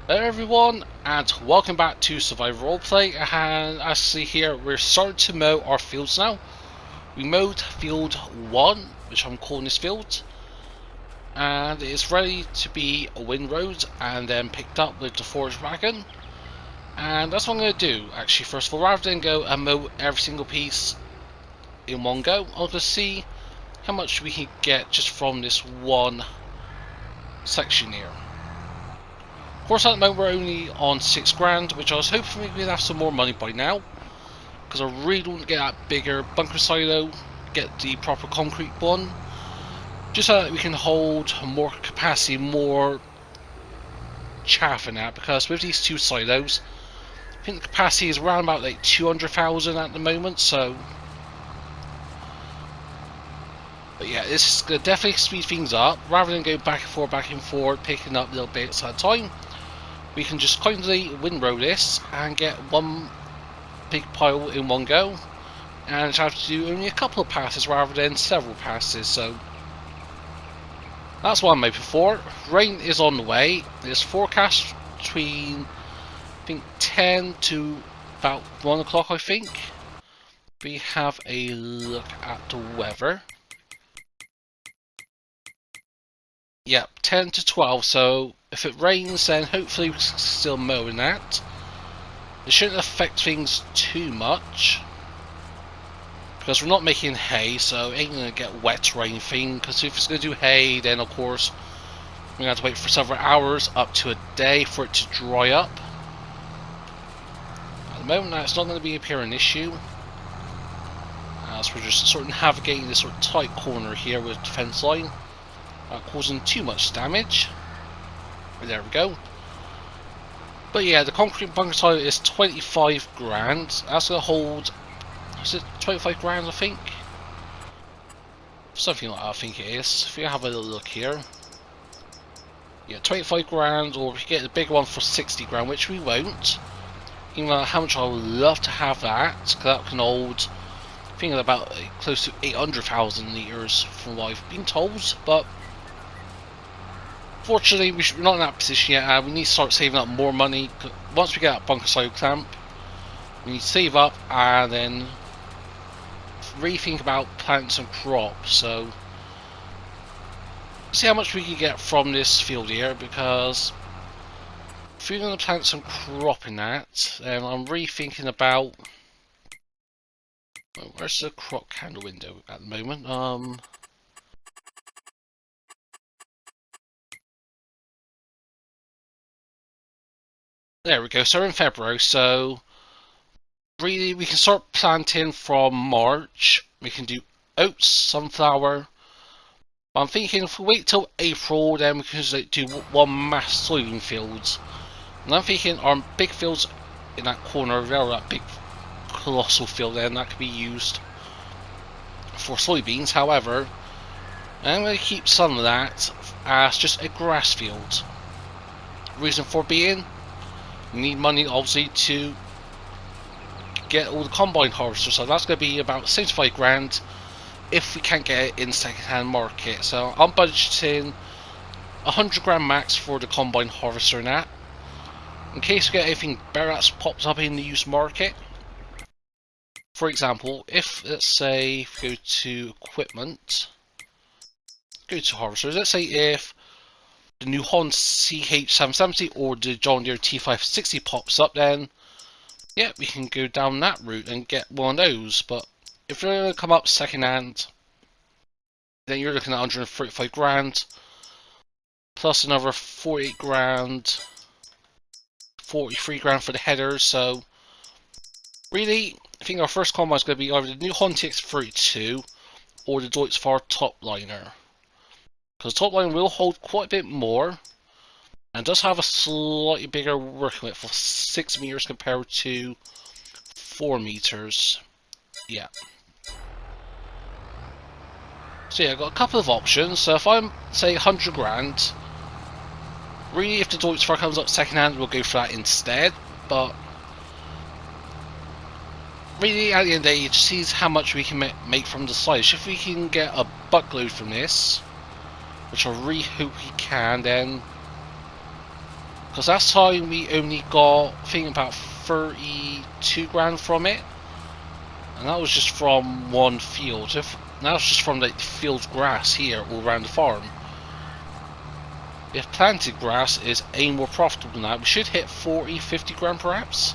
Hello everyone, and welcome back to Survival Roleplay. And as you see here, we're starting to mow our fields now. We mowed field 1, which I'm calling this field, and it's ready to be a windrow and then picked up with the forage wagon. And that's what I'm going to do, actually. First of all, rather than go and mow every single piece in one go, I'm going to see how much we can get just from this one section here. Of course, at the moment we're only on 6 grand, which I was hoping we'd have some more money by now, because I really want to get that bigger bunker silo, get the proper concrete one, just so that we can hold more capacity, more chaff in that, because with these two silos, I think the capacity is around about like 200,000 at the moment, so... But yeah, this is going to definitely speed things up, rather than go back and forth, picking up little bits at a time. We can just kindly windrow this and get one big pile in one go, and have to do only a couple of passes rather than several passes. So that's what I'm hoping for. Rain is on the way. It's forecast between I think 10 to about 1 o'clock. I think we have a look at the weather. Yep, 10 to 12. So if it rains, then hopefully we can still mow in that. It shouldn't affect things too much, because we're not making hay, so it ain't going to get wet or anything. Because if it's going to do hay, then of course we're going to have to wait for several hours, up to a day, for it to dry up. At the moment, that's not going to be an issue, as we're just sort of navigating this sort of tight corner here with the fence line, not causing too much damage. There we go. But yeah, the concrete bunker silo is 25 grand. That's going to hold, is it 25 grand I think? Something like that I think it is. If you have a little look here. Yeah, 25 grand, or if you get the big one for 60 grand, which we won't. Even though how much I would love to have that, because that can hold, I think about close to 800,000 litres from what I've been told. But fortunately, we're not in that position yet. We need to start saving up more money. Once we get that bunker silo clamp, we need to save up and then really think about planting some crops. So, see how much we can get from this field here, because if we're going to plant some crop in that, then I'm really thinking about... Where's the crop candle window at the moment? There we go, so we're in February, so really we can start planting from March. We can do oats, sunflower. But I'm thinking if we wait till April, then we can just do one mass soybean fields. And I'm thinking our big fields in that corner, there, that big colossal field there, and that could be used for soybeans. However, I'm going to keep some of that as just a grass field. Reason for being, we need money obviously to get all the combine harvesters, so that's going to be about 75 grand if we can't get it in second-hand market. So I'm budgeting 100 grand max for the combine harvester and that, in case we get anything better that's popped up in the used market. For example, if let's say if we go to equipment, go to harvesters, let's say if the new Honda CH770 or the John Deere T560 pops up, then yeah, we can go down that route and get one of those. But if they're going to come up second hand, then you're looking at 135 grand plus another 48 grand, 43 grand for the headers. So really, I think our first combine is going to be either the new Honda TX32 or the Deutz-Fahr Topliner, because the Topliner will hold quite a bit more and does have a slightly bigger working width of 6 meters compared to 4 meters. Yeah. So yeah, I've got a couple of options. So if I'm, say, 100 grand, really if the Deutz-Fahr comes up second hand, we'll go for that instead. But really, at the end of the day, it just sees how much we can make from the slice. If we can get a buckload from this, which I really hope we can, then Because last time we only got, I think, about 32 grand from it. And that was just from one field. That was just from the field grass here all around the farm. If planted grass is any more profitable than that, we should hit 40, 50 grand perhaps.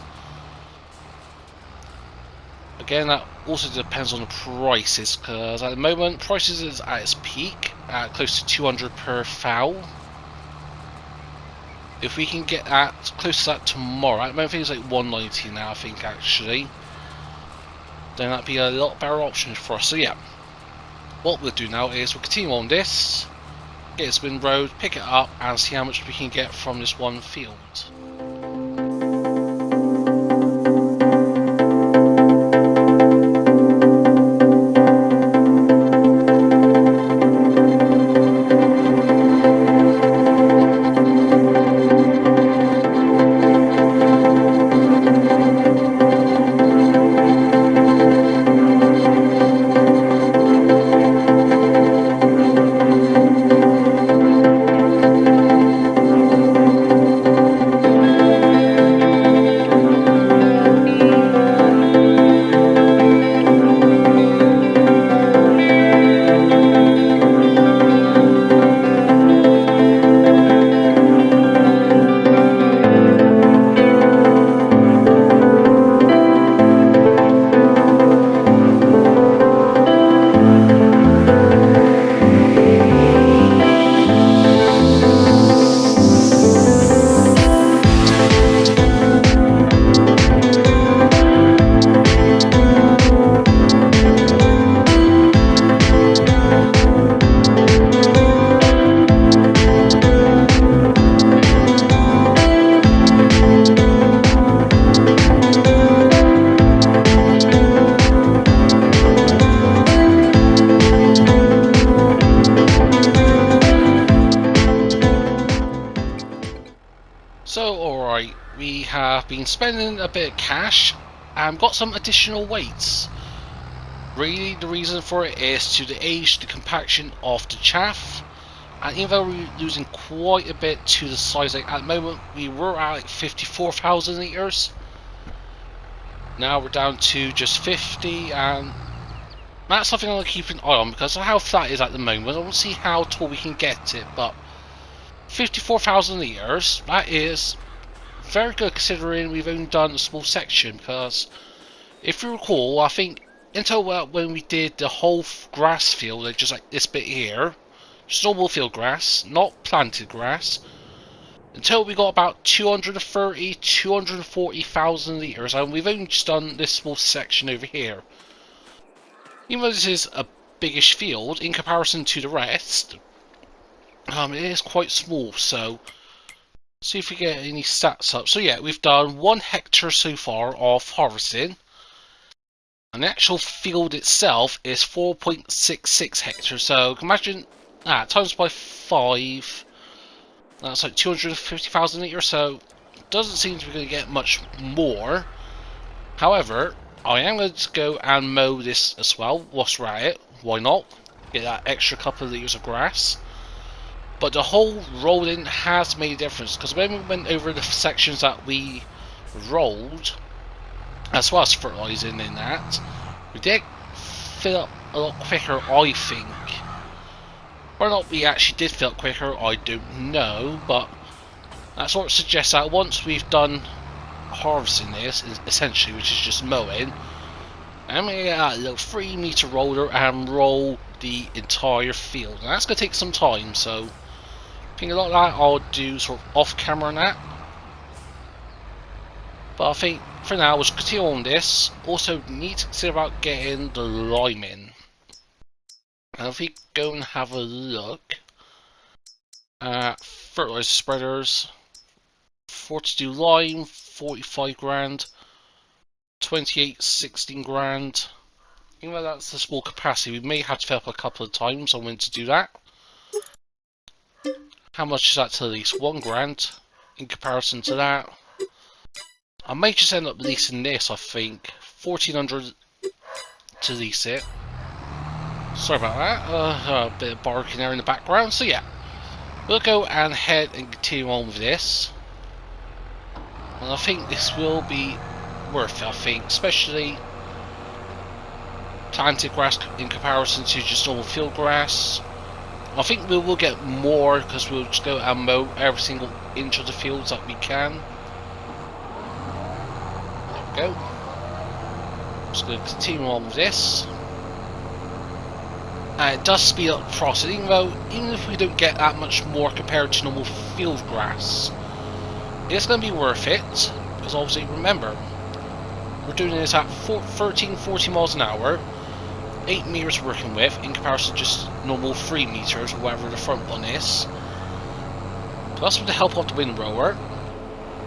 Again, that also depends on the prices, because at the moment prices is at its peak at close to 200 per fowl. If we can get that close to that tomorrow, at the moment I think it's like 190 now, I think actually, then that'd be a lot better option for us. So yeah, what we'll do now is we'll continue on this, get a spin road, pick it up, and see how much we can get from this one field. So alright, we have been spending a bit of cash and got some additional weights. Really the reason for it is to the age, the compaction of the chaff, and even though we're losing quite a bit to the size, like at the moment we were at like 54,000 litres, now we're down to just 50, and that's something I'm going to keep an eye on because of how flat it is at the moment. I want to see how tall we can get it, but 54,000 litres, that is very good considering we've only done a small section, because if you recall, I think until when we did the whole grass field, like just like this bit here, just normal field grass, not planted grass, until we got about 230, 240,000 litres, and we've only just done this small section over here. Even though this is a biggish field in comparison to the rest, it is quite small, so see if we get any stats up. So yeah, we've done 1 hectare so far of harvesting, and the actual field itself is 4.66 hectares. So imagine that times by 5, that's like 250,000 litres. So it doesn't seem to be going to get much more. However, I am going to go and mow this as well whilst we're at it. Why not? Get that extra couple of litres of grass. But the whole rolling has made a difference, because when we went over the sections that we rolled, as well as fertilising in that, we did fill up a lot quicker, I think. Whether or not we actually did fill up quicker, I don't know, but that sort of suggests that once we've done harvesting this, essentially, which is just mowing, I'm going to get a little 3 metre roller and roll the entire field. And that's going to take some time, so I think a lot of that I'll do sort of off camera and that. But I think for now we'll continue on this. Also need to consider about getting the lime in. And if we go and have a look at fertilizer spreaders, 42 lime, 45 grand, 28, 16 grand. Even though that's a small capacity, we may have to fill up a couple of times on when to do that. How much is that to lease? 1 grand in comparison to that. I may just end up leasing this, I think. 1,400 to lease it. Sorry about that. A bit of barking there in the background. So yeah, we'll go and head and continue on with this. And I think this will be worth it, I think, especially planted grass in comparison to just normal field grass. I think we will get more because we'll just go and mow every single inch of the fields that we can. There we go. Just going to continue on with this. And it does speed up the process, even if we don't get that much more compared to normal field grass, it's going to be worth it, because obviously remember, we're doing this at 13-14 miles an hour, 8 meters working with, in comparison to just normal 3 meters, whatever the front one is. Plus with the help of the windrower,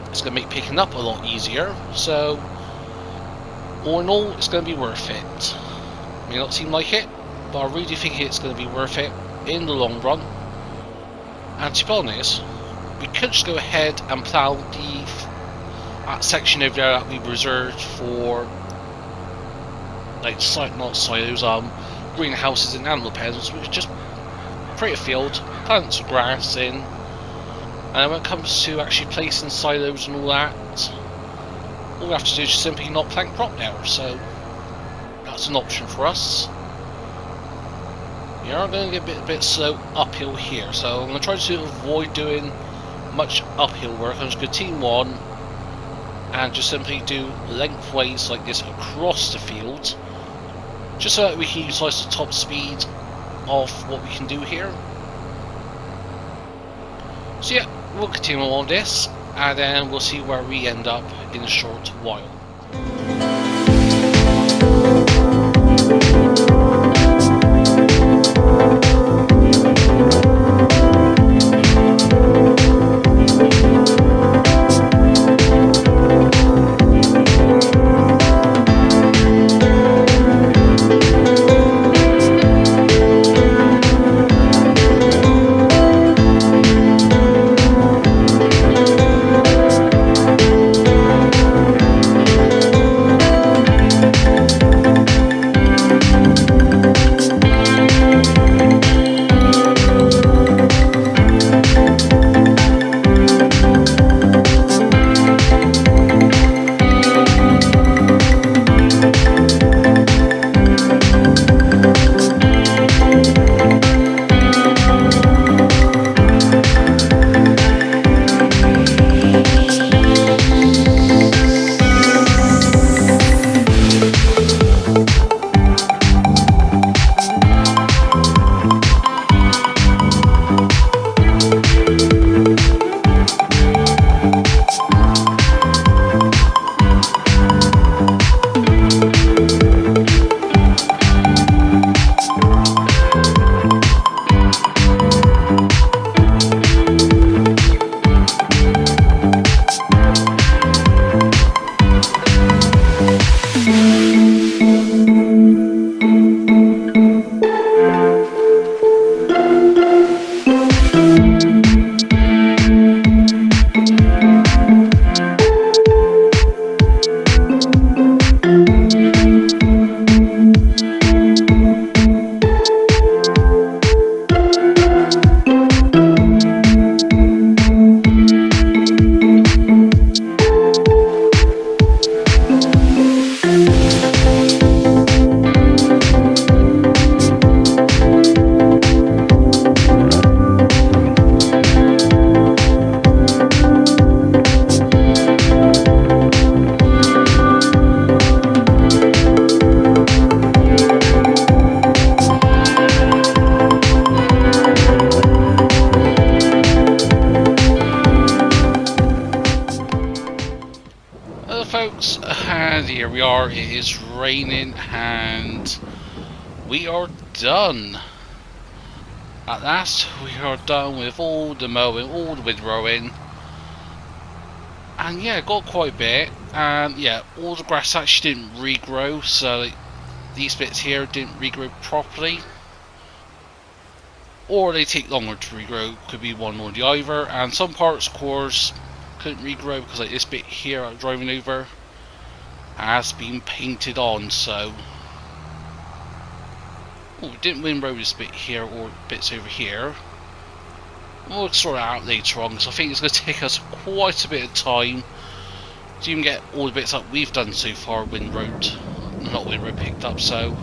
it's going to make picking up a lot easier, so all in all, it's going to be worth it. May not seem like it, but I really think it's going to be worth it in the long run. And to be honest, we could just go ahead and plough that section over there that we reserved for, like, not silos, greenhouses and animal pens. We could just create a field, plant some grass in, and when it comes to actually placing silos and all that, all we have to do is just simply not plant crop there. So that's an option for us. We are going to get a bit slow uphill here, so I'm going to try to avoid doing much uphill work. I'm just going to continue on and just simply do lengthways like this across the field, just so that we can utilize the top speed of what we can do here. So yeah, we'll continue on this, and then we'll see where we end up in a short while. Folks, and here we are. It is raining and we are done. At last we are done with all the mowing, all the windrowing, and yeah, got quite a bit. And yeah, all the grass actually didn't regrow, so these bits here didn't regrow properly, or they take longer to regrow. Could be one or the other. And some parts, of course, couldn't regrow because like this bit here I'm driving over has been painted on. So we didn't windrow this bit here or bits over here. We'll sort it out later on, because I think it's going to take us quite a bit of time to even get all the bits that we've done so far not windrow picked up, so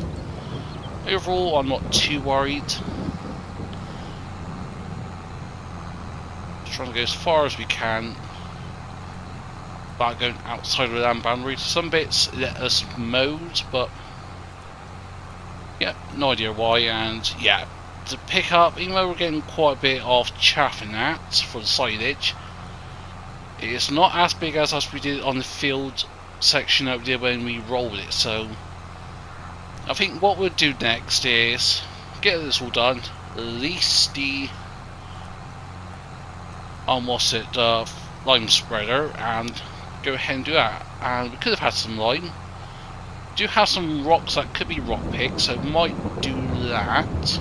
overall I'm not too worried. Just trying to go as far as we can without going outside of the land boundary. Some bits let us mowed, but yeah, no idea why. And yeah, to pick up, even though we're getting quite a bit of chaffing at for the silage, it's not as big as we did on the field section that we did when we rolled it. So I think what we'll do next is get this all done, release the lime spreader, and go ahead and do that. And we could have had some lime. We do have some rocks that could be rock picks, so we might do that.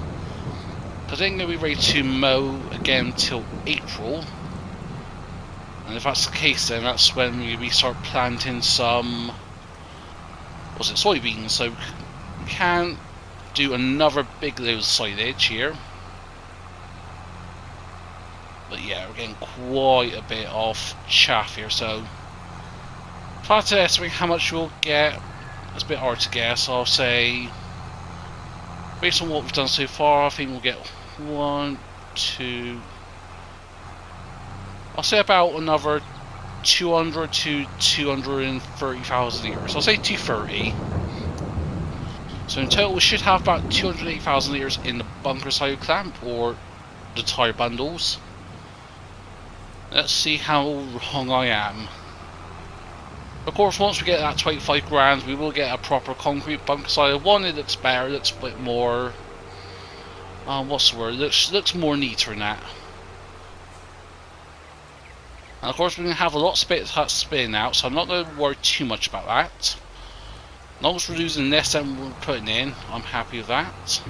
Because I ain't going to be ready to mow again till April. And if that's the case, then that's when we start planting some soybeans. So we can do another big load of silage here. But yeah, we're getting quite a bit of chaff here, so if I had to estimate how much we'll get, it's a bit hard to guess. I'll say, based on what we've done so far, I think we'll get I'll say about another 200 to 230,000 litres. I'll say 230. So in total we should have about 208,000 litres in the bunker side clamp, or the tyre bundles. Let's see how wrong I am. Of course, once we get that 25 grand, we will get a proper concrete bunker side. One, it looks better, it looks a bit more, what's the word, looks more neater than that. And of course we're going to have a lot of bits that spin out, so I'm not going to worry too much about that. As long as we're using the nest that we're putting in, I'm happy with that.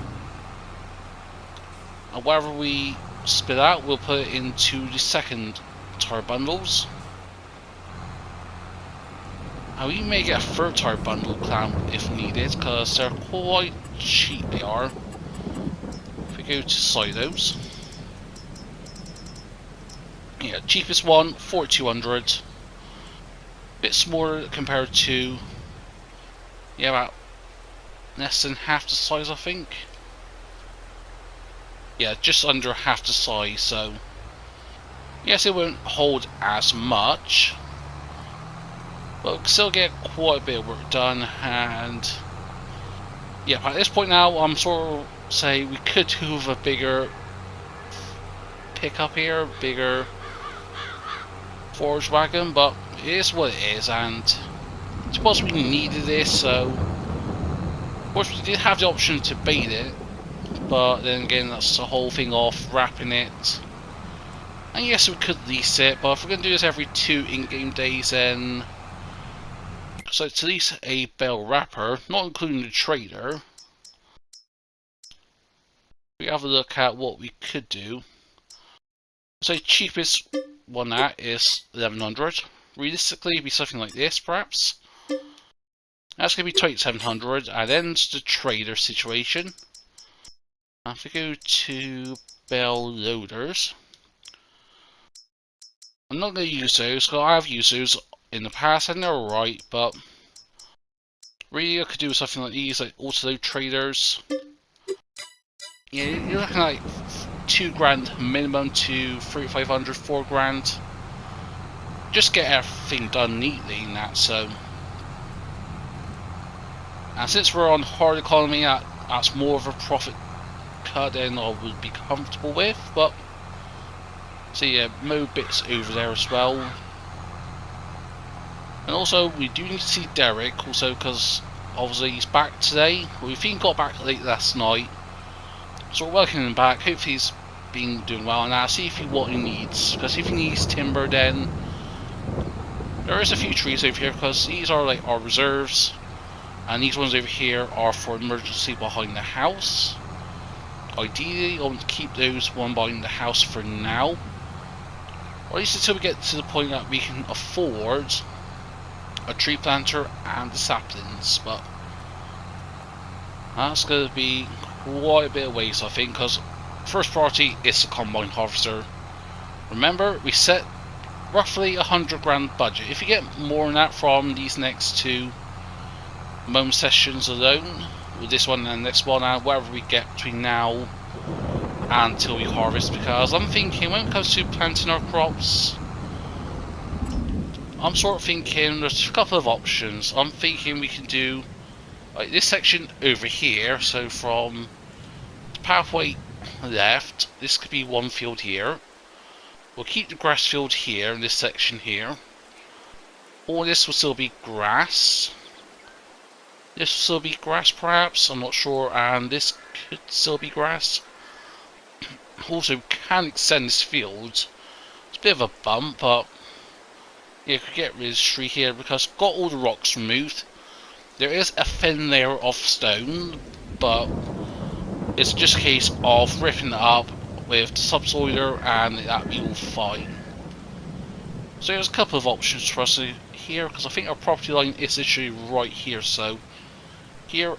And whatever we spit out, we'll put it into the second tire bundles. And we may get a third tire bundle clamp if needed, because they're quite cheap, they are. If we go to silos, yeah, cheapest one, 4,200. Bit smaller compared to, yeah, about less than half the size, I think. Yeah, just under half the size, so yes, it won't hold as much, but we'll still get quite a bit of work done. And yeah, at this point now, I'm sort of say we could do with a bigger pickup here, bigger forage wagon, but it is what it is, and I suppose we needed this. So of course we did have the option to bait it, but then again, that's the whole thing of wrapping it. And yes, we could lease it, but if we're going to do this every 2 in-game days, then so to lease a bale wrapper, not including the trader, we have a look at what we could do. So cheapest one that is 1,100. Realistically, it'd be something like this, perhaps. That's going to be 2,700, and then the trader situation. If we go to bale loaders, I'm not going to use those, because I have used those in the past and they're alright, but really I could do something like these, like auto load traders. Yeah, you're looking like 2 grand minimum to 3,500, 4 grand. Just get everything done neatly in that. So, and since we're on hard economy, that's more of a profit cut than I would be comfortable with. But so yeah, mow bits over there as well. And also we do need to see Derek also, because obviously he's back today. We think he got back late last night, so we're welcoming him back. Hopefully he's been doing well, and I'll see what he needs, because if he needs timber, then there is a few trees over here, because these are like our reserves, and these ones over here are for emergency behind the house. Ideally I want to keep those one behind the house for now, or at least until we get to the point that we can afford a tree planter and the saplings. But that's going to be quite a bit of ways, I think, because first priority is the combine harvester. Remember, we set roughly 100 grand budget. If you get more than that from these next two mowing sessions alone, with this one and the next one, and whatever we get between now and until we harvest, because I'm thinking when it comes to planting our crops, I'm sort of thinking there's a couple of options. I'm thinking we can do like this section over here, so from the pathway left, this could be one field here. We'll keep the grass field here in this section here. All this will still be grass. This will still be grass perhaps, I'm not sure, and this could still be grass. Also can extend this field. It's a bit of a bump, but yeah, you could get rid of this tree here because I've got all the rocks removed. There is a thin layer of stone, but it's just a case of ripping it up with the subsoiler and that'll be all fine. So there's a couple of options for us here, because I think our property line is literally right here, so here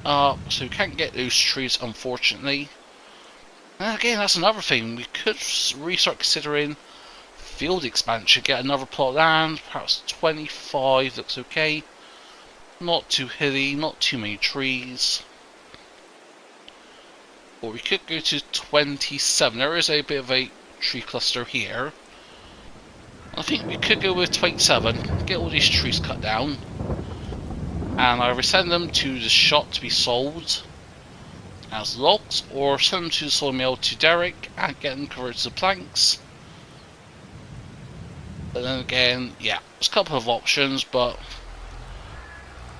so we can't get those trees unfortunately. And again, that's another thing, we could restart considering field expansion, get another plot of land, perhaps 25 looks okay. Not too hilly, not too many trees. Or we could go to 27. There is a bit of a tree cluster here. I think we could go with 27, get all these trees cut down, and either send them to the shop to be sold as logs, or send them to the sawmill to Derek and get them converted to planks. But then again, yeah, there's a couple of options, but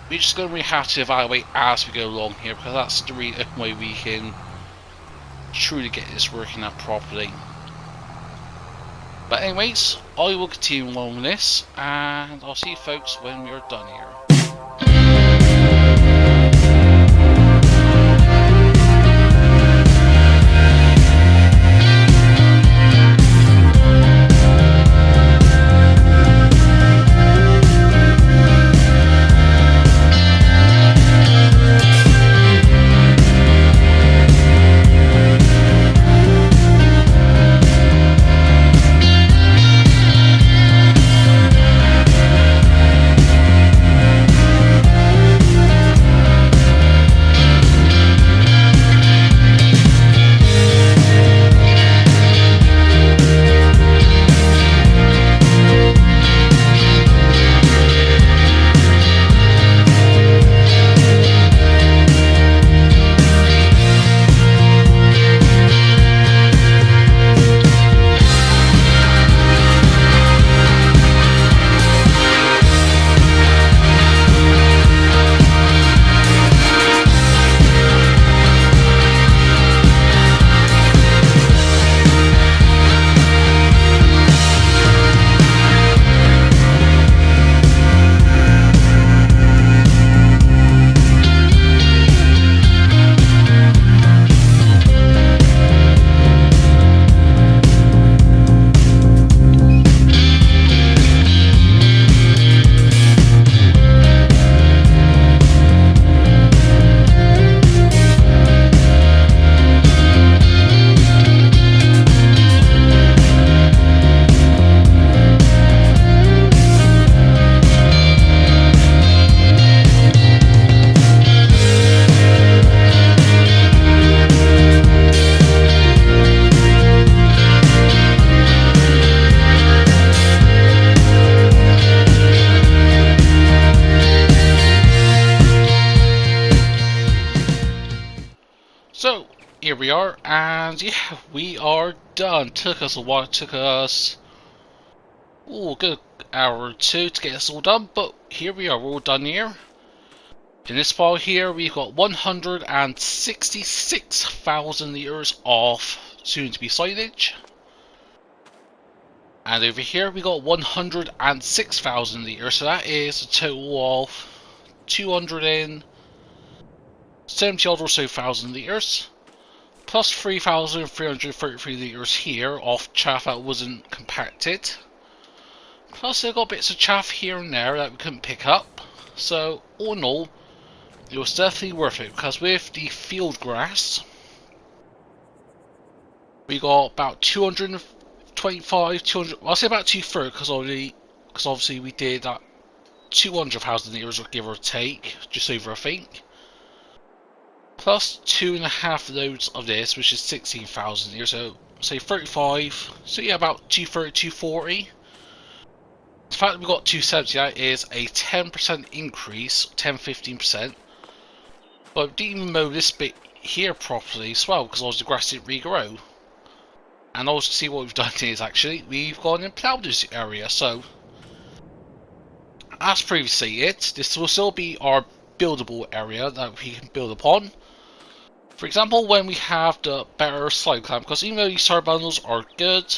we're just going to really have to evaluate as we go along here, because that's the only way we can truly get this working out properly. But anyways, I will continue on with this, and I'll see you folks when we're done here. So here we are, and yeah, we are done. Took us a while. Took us a good hour or two to get this all done, but here we are. We're all done here. In this file here, we've got 166,000 litres of soon-to-be silage, and over here we got 106,000 litres. So that is a total of 270 odd or so thousand litres, plus 3,333 litres here of chaff that wasn't compacted. Plus they've got bits of chaff here and there that we couldn't pick up. So all in all, it was definitely worth it, because with the field grass we got about 220 225, 200. I'll say about 230 because obviously we did that 200,000 litres, give or take, just over I think. Plus 2.5 loads of this, which is 16,000 litres, so say 35. So yeah, about 230, 240. The fact that we got 270, that is a 10% increase, 10-15%. But we didn't even mow this bit here properly as well, because the grass didn't regrow. And also see what we've done is actually, we've gone and ploughed this area, so as previously stated, this will still be our buildable area that we can build upon. For example, when we have the better slide climb, because even though these solar bundles are good,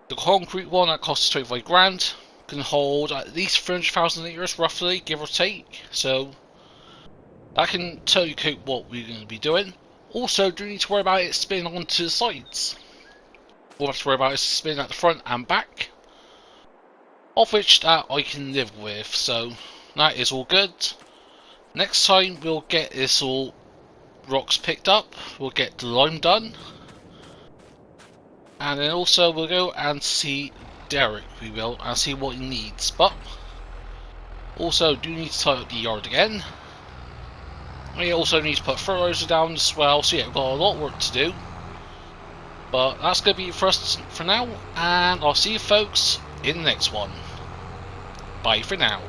the concrete one that costs 25 grand can hold at least 300,000 litres roughly, give or take, so that can totally cope what we're going to be doing. Also, do need to worry about it spinning onto the sides. All I have to worry about is spinning at the front and back, of which that I can live with, so that is all good. Next time we'll get this all rocks picked up, we'll get the lime done, and then also we'll go and see Derek, we will, and see what he needs. But also do need to tie up the yard again. We also need to put fertilizer down as well, so yeah, we've got a lot of work to do. But that's going to be it for us for now, and I'll see you folks in the next one. Bye for now.